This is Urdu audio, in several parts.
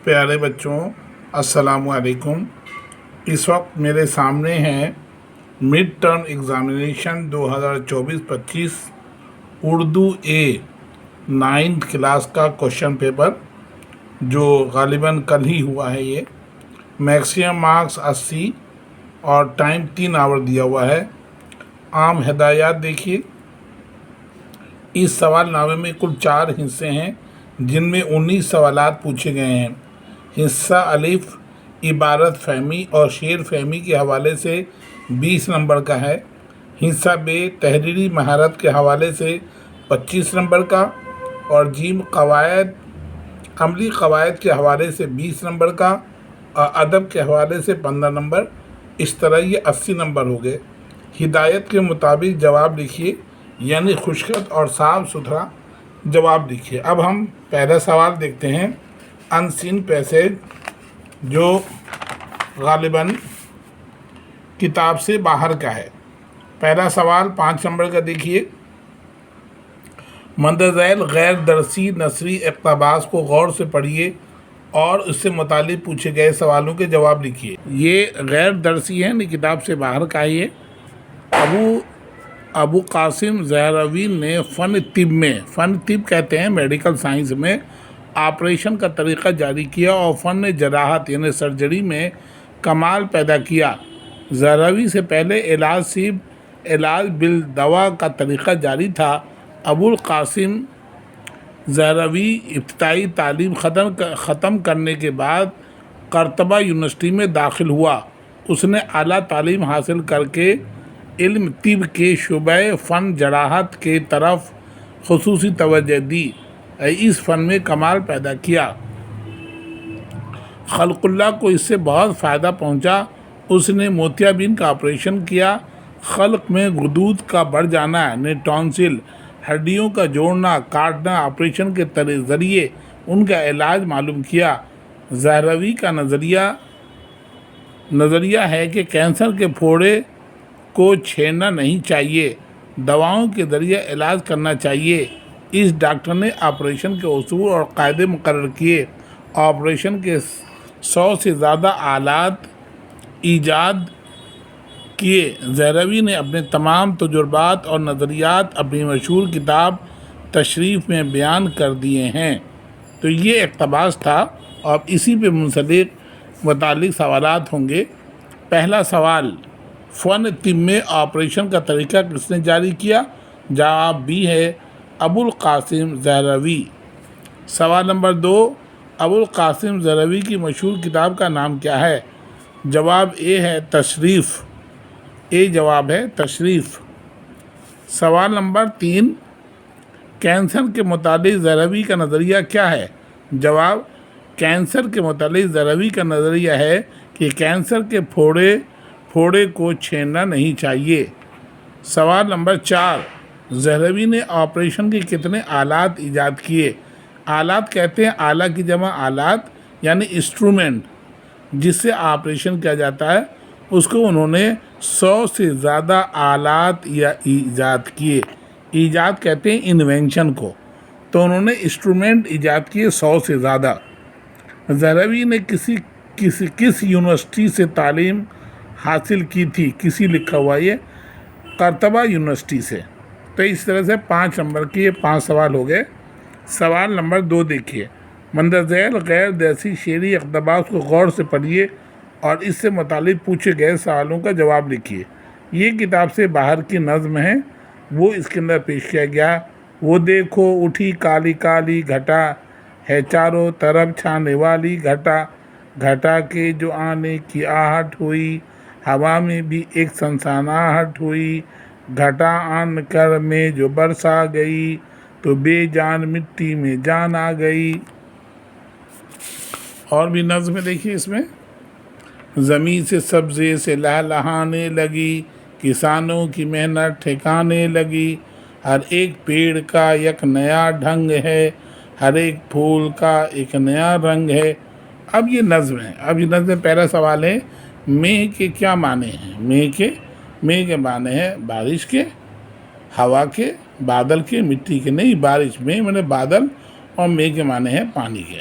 پیارے بچوں، السلام علیکم۔ اس وقت میرے سامنے ہے مڈ ٹرم ایگزامینیشن 2024-25 اردو اے 9th کلاس کا کوشچن پیپر، جو غالباً کل ہی ہوا ہے۔ یہ میکسیمم مارکس 80 اور ٹائم 3 آور دیا ہوا ہے۔ عام ہدایات دیکھیے۔ اس سوال نامے میں کل 4 حصے ہیں، جن میں 19 سوالات پوچھے گئے ہیں۔ حصہ الف عبارت فہمی اور شعر فہمی کے حوالے سے 20 نمبر کا ہے۔ حصہ ب تحریری مہارت کے حوالے سے 25 نمبر کا، اور جیم عملی قواعد کے حوالے سے 20 نمبر کا، اور ادب کے حوالے سے 15 نمبر۔ اس طرح یہ 80 نمبر ہو گئے۔ ہدایت کے مطابق جواب لکھیے، یعنی خشکت اور صاف ستھرا جواب لکھیے۔ اب ہم پہلا سوال دیکھتے ہیں، ان سین پیسیج، جو غالباً کتاب سے باہر کا ہے۔ پہلا سوال 5 نمبر کا دیکھیے۔ مندرجہ غیر درسی نثری اقتباس کو غور سے پڑھیے اور اس سے متعلق پوچھے گئے سوالوں کے جواب لکھیے۔ یہ غیر درسی ہے، نہیں کتاب سے باہر کا ہے۔ یہ ابو قاسم زہراوی نے فن طب کہتے ہیں میڈیکل سائنس میں آپریشن کا طریقہ جاری کیا اور فن جراحت یعنی سرجری میں کمال پیدا کیا۔ زہراوی سے پہلے علاج بالدوا کا طریقہ جاری تھا۔ ابو القاسم زہراوی ابتدائی تعلیم ختم کرنے کے بعد قرطبہ یونیورسٹی میں داخل ہوا۔ اس نے اعلیٰ تعلیم حاصل کر کے علم طب کے شعبہ فن جراحت کے طرف خصوصی توجہ دی، اس فن میں کمال پیدا کیا۔ خلق اللہ کو اس سے بہت فائدہ پہنچا۔ اس نے موتیابین کا آپریشن کیا۔ خلق میں غدود کا بڑھ جانا یعنی ٹونسل، ہڈیوں کا جوڑنا کاٹنا، آپریشن کے ذریعے ان کا علاج معلوم کیا۔ زہراوی کا نظریہ ہے کہ کینسر کے پھوڑے کو چھیڑنا نہیں چاہیے، دواؤں کے ذریعے علاج کرنا چاہیے۔ اس ڈاکٹر نے آپریشن کے اصول اور قاعدے مقرر کیے۔ آپریشن کے 100 سے زیادہ آلات ایجاد کیے۔ زہراوی نے اپنے تمام تجربات اور نظریات اپنی مشہور کتاب تشریف میں بیان کر دیے ہیں۔ تو یہ اقتباس تھا، اور اسی پہ متعلق سوالات ہوں گے۔ پہلا سوال، فن طب میں آپریشن کا طریقہ کس نے جاری کیا؟ جواب بی ہے ابو القاسم زہراوی۔ سوال نمبر 2، ابو القاسم زہراوی کی مشہور کتاب کا نام کیا ہے؟ جواب اے ہے تشریف۔ جواب ہے تشریف۔ سوال نمبر 3، کینسر کے متعلق زہراوی کا نظریہ کیا ہے؟ جواب، کینسر کے متعلق زہراوی کا نظریہ ہے کہ کینسر کے پھوڑے کو چھیڑنا نہیں چاہیے۔ سوال نمبر 4، زہراوی نے آپریشن کے کتنے آلات ایجاد کیے؟ آلات کہتے ہیں آلہ کی جمع آلات، یعنی انسٹرومنٹ جس سے آپریشن کیا جاتا ہے، اس کو انہوں نے 100 سے زیادہ آلات ایجاد کیے۔ ایجاد کہتے ہیں انوینشن کو، تو انہوں نے انسٹرومنٹ ایجاد کیے 100 سے زیادہ۔ زہراوی نے کس یونیورسٹی سے تعلیم حاصل کی تھی؟ کسی لکھا ہوا یہ قرطبہ یونیورسٹی سے۔ تو اس طرح سے 5 نمبر کے 5 سوال ہو گئے۔ سوال نمبر 2 دیکھیے۔ مندرجہ غیر درسی شعری اقتباس کو غور سے پڑھیے اور اس سے متعلق پوچھے گئے سوالوں کا جواب لکھیے۔ یہ کتاب سے باہر کی نظم ہے، وہ اس کے اندر پیش کیا گیا۔ وہ دیکھو اٹھی کالی کالی گھٹا ہے، چاروں طرف چھانے والی گھٹا، گھٹا کے جو آنے کی آہٹ ہوئی، ہوا میں بھی ایک سنسناہٹ ہوئی، گھٹا آن کر میں جو برسا گئی، تو بے جان مٹی میں جان آ گئی۔ اور بھی نظم دیکھیے اس میں، زمین سے سبزے سے لہلہانے لگی، کسانوں کی محنت ٹھکانے لگی، ہر ایک پیڑ کا یک نیا ڈھنگ ہے، ہر ایک پھول کا ایک نیا رنگ ہے۔ اب یہ نظم ہے۔ نظم پہلا سوال ہے، مے کے کیا معنی ہیں؟ مے کے معنی ہے بارش کے، ہوا کے، بادل کے، مٹی کے۔ نہیں، بارش میں بادل، اور مے کے معنی ہے پانی کے۔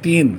3,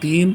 3,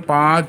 5,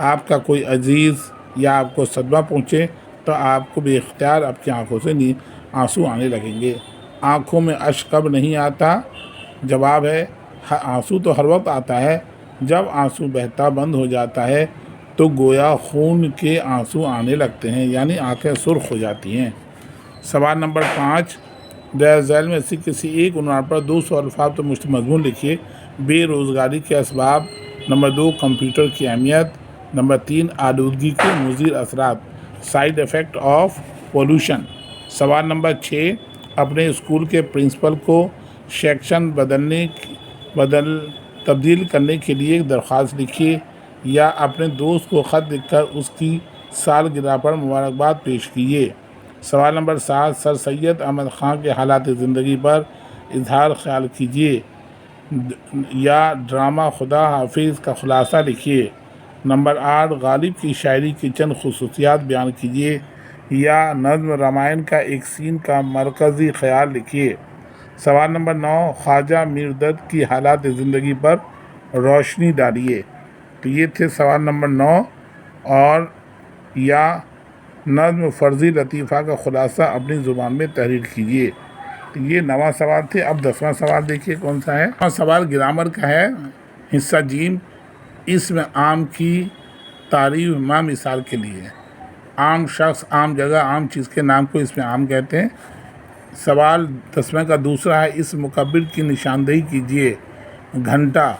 آپ کا کوئی عزیز یا آپ کو صدمہ پہنچے تو آپ کو بے اختیار آپ کی آنکھوں سے آنسو آنے لگیں گے۔ آنکھوں میں اشک کب نہیں آتا؟ جواب ہے آنسو تو ہر وقت آتا ہے۔ جب آنسو بہتا بند ہو جاتا ہے تو گویا خون کے آنسو آنے لگتے ہیں، یعنی آنکھیں سرخ ہو جاتی ہیں۔ سوال نمبر 5، درج ذیل میں سے کسی ایک عنوان پر 200 الفاظ پر مشتمل مضمون لکھیے۔ بے روزگاری کے اسباب۔ نمبر 2، کمپیوٹر کی اہمیت۔ نمبر 3، آلودگی کے مضر اثرات، سائیڈ ایفیکٹ آف پولوشن۔ سوال نمبر 6، اپنے اسکول کے پرنسپل کو سیکشن تبدیل کرنے کے لیے ایک درخواست لکھیے، یا اپنے دوست کو خط لکھ کر اس کی سالگرہ پر مبارکباد پیش کیجیے۔ سوال نمبر 7، سر سید احمد خان کے حالات زندگی پر اظہار خیال کیجیے، یا ڈرامہ خدا حافظ کا خلاصہ لکھیے۔ نمبر 8، غالب کی شاعری کی چند خصوصیات بیان کیجیے، یا نظم رامائن کا ایک سین کا مرکزی خیال لکھیے۔ سوال نمبر 9، خواجہ میر دت کی حالات زندگی پر روشنی ڈالیے۔ تو یہ تھے سوال نمبر 9، اور یا نظم فرضی لطیفہ کا خلاصہ اپنی زبان میں تحریر کیجیے۔ تو یہ 9واں سوال تھے۔ اب 10واں سوال دیکھیے کون سا ہے۔ 10واں سوال گرامر کا ہے، حصہ جیم، اسم عام کی تعریف ما مثال کے لیے۔ عام شخص، عام جگہ، عام چیز کے نام کو اسم عام کہتے ہیں۔ سوال 10ویں کا دوسرا ہے، اس مکبر کی نشاندہی کیجیے، گھنٹہ۔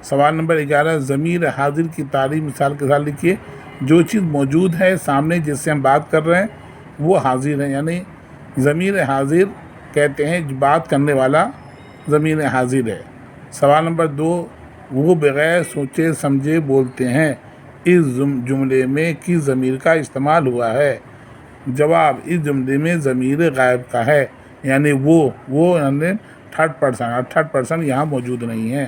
سوال نمبر 11، ضمیر حاضر کی تعریف مثال کے ساتھ لکھیے۔ جو چیز موجود ہے سامنے جس سے ہم بات کر رہے ہیں وہ حاضر ہے، یعنی ضمیر حاضر کہتے ہیں بات کرنے والا ضمیر حاضر ہے۔ سوال نمبر 2، وہ بغیر سوچے سمجھے بولتے ہیں، اس جملے میں کس ضمیر کا استعمال ہوا ہے؟ جواب، اس جملے میں ضمیر غائب کا ہے، یعنی وہ یعنی تھرڈ پرسن، اور تھرڈ پرسن یہاں موجود نہیں ہے۔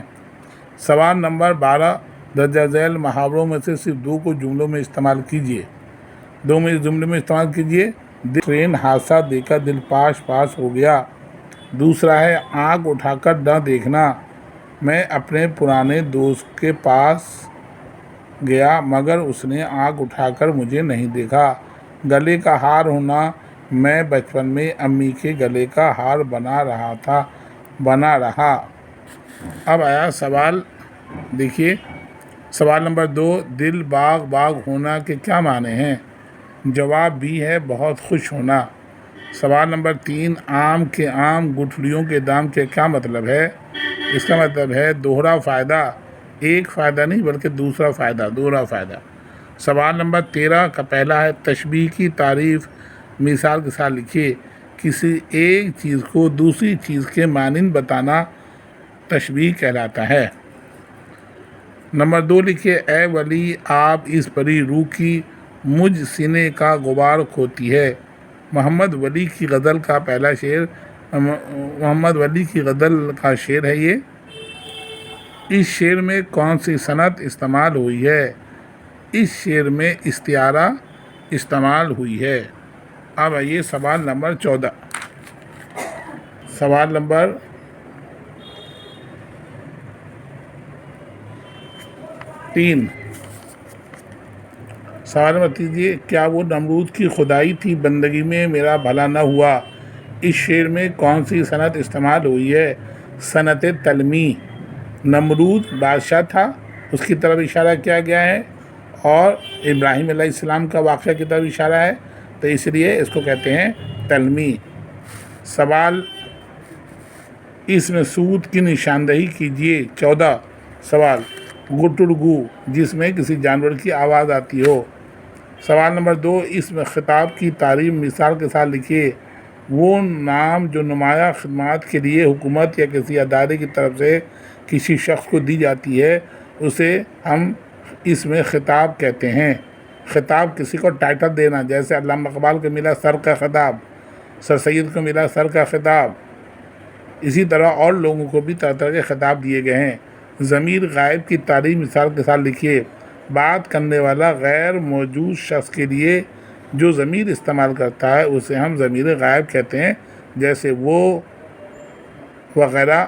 سوال نمبر 12، درجہ ذیل محاوروں میں سے صرف 2 کو جملوں میں استعمال کیجیے۔ 2 میں جملے میں استعمال کیجیے۔ ٹرین حادثہ دیکھ کر دل پاش ہو گیا۔ دوسرا ہے، آنکھ اٹھا کر نہ دیکھنا، میں اپنے پرانے دوست کے پاس گیا مگر اس نے آنکھ اٹھا کر مجھے نہیں دیکھا۔ گلے کا ہار ہونا، میں بچپن میں امی کے گلے کا ہار بنا رہا۔ اب آیا سوال، دیکھیے سوال نمبر 2، دل باغ ہونا کے کیا معنی ہیں؟ جواب بھی ہے بہت خوش ہونا۔ سوال نمبر 3، آم کے آم گٹھلیوں کے دام کے کیا مطلب ہے؟ اس کا مطلب ہے دوہرا فائدہ، ایک فائدہ نہیں بلکہ دوسرا فائدہ، دوہرا فائدہ۔ سوال نمبر 13 کا پہلا ہے، تشبیہ کی تعریف مثال کے ساتھ لکھیے۔ کسی ایک چیز کو دوسری چیز کے مانند بتانا تشبیہ کہلاتا ہے۔ نمبر 2 لکھیے، اے ولی آپ اس پری روح کی مجھ سینے کا غبار کھوتی ہے۔ محمد ولی کی غزل کا پہلا شعر، محمد ولی کی غزل کا شعر ہے یہ۔ اس شعر میں کون سی صنعت استعمال ہوئی ہے؟ اس شعر میں استعارہ استعمال ہوئی ہے۔ اب آئیے سوال نمبر 14۔ سوال نمبر 3، سوال نمبر 3، کیا وہ نمرود کی خدائی تھی بندگی میں میرا بھلا نہ ہوا؟ اس شعر میں کون سی صنعت استعمال ہوئی ہے؟ صنعت تلمیح۔ نمرود بادشاہ تھا، اس کی طرف اشارہ کیا گیا ہے، اور ابراہیم علیہ السلام کا واقعہ کی طرف اشارہ ہے، تو اس لیے اس کو کہتے ہیں تلمیح۔ سوال، اس میں سود کی نشاندہی کیجیے۔ 14 سوال، گٹرگو، جس میں کسی جانور کی آواز آتی ہو۔ سوال نمبر 2، اس میں خطاب کی تعریف مثال کے ساتھ لکھیے۔ وہ نام جو نمایاں خدمات کے لیے حکومت یا کسی ادارے کی طرف سے کسی شخص کو دی جاتی ہے اسے ہم اس میں خطاب کہتے ہیں۔ خطاب کسی کو ٹائٹل دینا، جیسے علامہ اقبال کو ملا سر کا خطاب، سر سید کو ملا سر کا خطاب، اسی طرح اور لوگوں کو بھی طرح طرح کے خطاب دیے گئے ہیں۔ ضمیر غائب کی تعریف مثال کے ساتھ لکھیے۔ بات کرنے والا غیر موجود شخص کے لیے جو ضمیر استعمال کرتا ہے اسے ہم ضمیر غائب کہتے ہیں، جیسے وہ وغیرہ،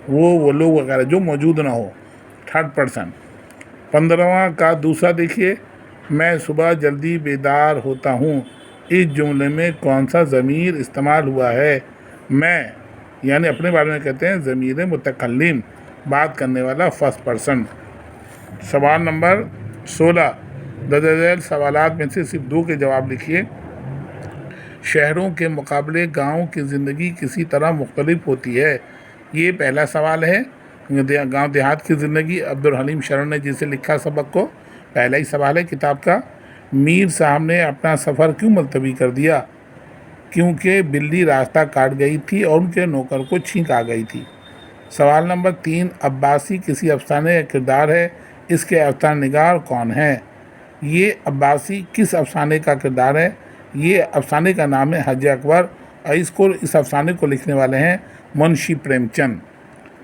وہ لوگ وغیرہ، جو موجود نہ ہو، تھرڈ پرسن۔ 15واں کا دوسرا دیکھیے، میں صبح جلدی بیدار ہوتا ہوں، اس جملے میں کون سا ضمیر استعمال ہوا ہے؟ میں یعنی اپنے بارے میں کہتے ہیں ضمیر متکلم، بات کرنے والا فرسٹ پرسن۔ سوال نمبر 16، درج ذیل سوالات میں سے صرف 2 کے جواب لکھیے۔ شہروں کے مقابلے گاؤں کی زندگی کسی طرح مختلف ہوتی ہے؟ یہ پہلا سوال ہے، گاؤں دیہات کی زندگی۔ عبدالحلیم شرر نے جسے لکھا سبق کو، پہلا ہی سوال ہے کتاب کا۔ میر صاحب نے اپنا سفر کیوں ملتوی کر دیا؟ کیونکہ بلی راستہ کاٹ گئی تھی اور ان کے نوکر کو چھینک آ گئی تھی۔ سوال نمبر 3، عباسی کسی افسانے کا کردار ہے، اس کے افسانہ نگار کون ہیں؟ یہ عباسی کس افسانے کا کردار ہے؟ یہ افسانے کا نام ہے حج اکبر، اور اس افسانے کو لکھنے والے ہیں منشی پریم چند۔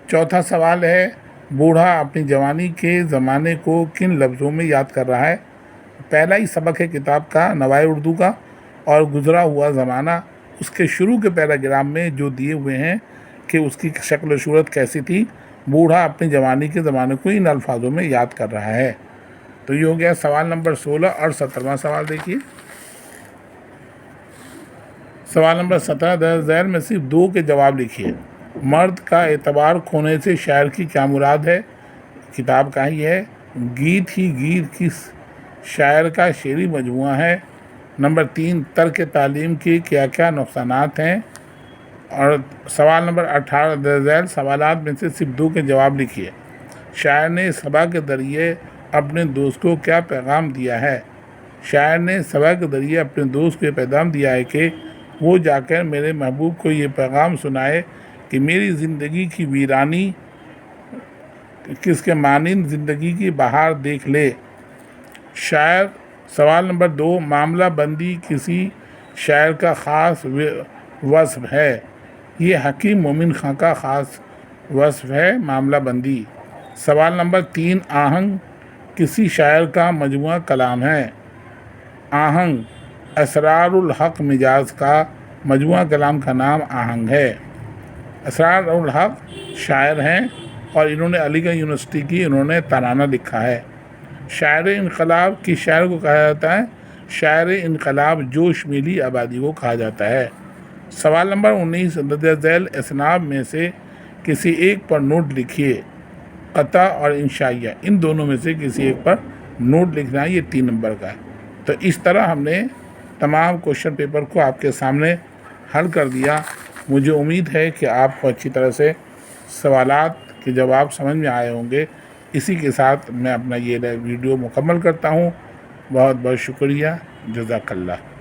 چوتھا سوال ہے، بوڑھا اپنی جوانی کے زمانے کو کن لفظوں میں یاد کر رہا ہے؟ پہلا ہی سبق ہے کتاب کا، نوائے اردو کا، اور گزرا ہوا زمانہ اس کے شروع کے پیراگراف میں جو دیے ہوئے ہیں کہ اس کی شکل و صورت کیسی تھی، بوڑھا اپنی جوانی کے زمانے کو ان الفاظوں میں یاد کر رہا ہے۔ تو یہ ہو گیا سوال نمبر 16 اور 17واں سوال دیکھیے۔ سوال نمبر 17، درج ذیل میں صرف 2 کے جواب لکھیے۔ مرد کا اعتبار کھونے سے شاعر کی کیا مراد ہے؟ کتاب کا ہی ہے، گیت ہی گیت کس شاعر کا شعری مجموعہ ہے؟ نمبر 3، ترک تعلیم کے کیا کیا نقصانات ہیں؟ اور سوال نمبر 18، درج ذیل سوالات میں سے صرف 2 کے جواب لکھیے۔ شاعر نے صبا کے ذریعے اپنے دوست کو کیا پیغام دیا ہے؟ شاعر نے صبا کے ذریعے اپنے دوست کو یہ پیغام دیا ہے کہ وہ جا کر میرے محبوب کو یہ پیغام سنائے کہ میری زندگی کی ویرانی کس کے مانند زندگی کی بہار دیکھ لے۔ شاعر سوال نمبر 2، معاملہ بندی کسی شاعر کا خاص وصف ہے؟ یہ حکیم مومن خاں کا خاص وصف ہے معاملہ بندی۔ سوال نمبر 3، آہنگ کسی شاعر کا مجموعہ کلام ہے؟ آہنگ اسرار الحق مجاز کا مجموعہ کلام کا نام آہنگ ہے۔ اسرار الحق شاعر ہیں اور انہوں نے علی گڑھ یونیورسٹی کی انہوں نے ترانہ لکھا ہے۔ شاعر انقلاب کس شاعر کو کہا جاتا ہے؟ شاعر انقلاب جوش میلی آبادی کو کہا جاتا ہے۔ سوال نمبر 19، درج ذیل اصناف میں سے کسی ایک پر نوٹ لکھیے۔ قطع اور انشائیہ، ان دونوں میں سے کسی ایک پر نوٹ لکھنا ہے، یہ 3 نمبر کا ہے۔ تو اس طرح ہم نے تمام کوشچن پیپر کو آپ کے سامنے حل کر دیا۔ مجھے امید ہے کہ آپ کو اچھی طرح سے سوالات کے جواب سمجھ میں آئے ہوں گے۔ اسی کے ساتھ میں اپنا یہ ویڈیو مکمل کرتا ہوں۔ بہت بہت شکریہ، جزاک اللہ۔